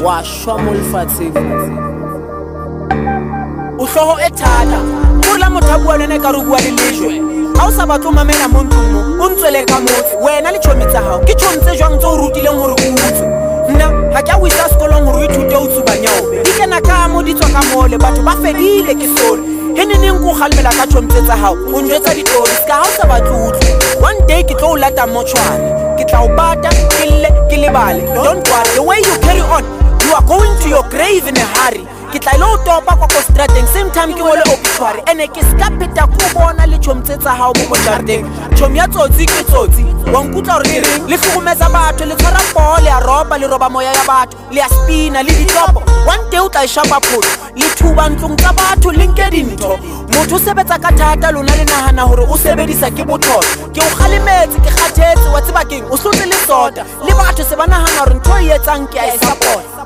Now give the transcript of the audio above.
wa shwa mo lefatsheng o hloho e thata la motho a bua le ene ka re bua le lejwe ha o sa batlo mamela mo ntlong o ntswele ka motse wena le tšhomi tsa gago ke tšhomi tse jwang tse o rutileng gore o utswe nna ga ke a o isa sekolong gore o ithute o tsubanyaobe di kena ka mo di tswa ka mole batho ba fedile ke sole he neneng ko galemela ka tšhomi tse tsa gago o njwetsa ditori ka ha o sa batlo utlwe one day ke tlo o lata motšhware ke tla o bata ke lle ke lebale don't worry the way you carry on you are going to your grave in a hurry ke tla ilo topa kwa ko strateng same time ke ngole obituary ene ke ska pheta ko bona le tšhomi tsa hao mo jardeng tšhomi ya tsotsi ke tsotsi wa nkutla gore ke reng le tlhokometsa batho le tshwara pole ya roba le roba moya ya batho le ya spina le ditopo one day o tla ishapa pholo le thuba ntlong tsa batho le nke dintho motho o sebetsa ka thata lona le nahana gore o sebedisa ke botlholo ke o galemetse ke kgathetse wa tsebakeng o hlotse le sota le batho se ba nahana gore ntho e etsang ke a e support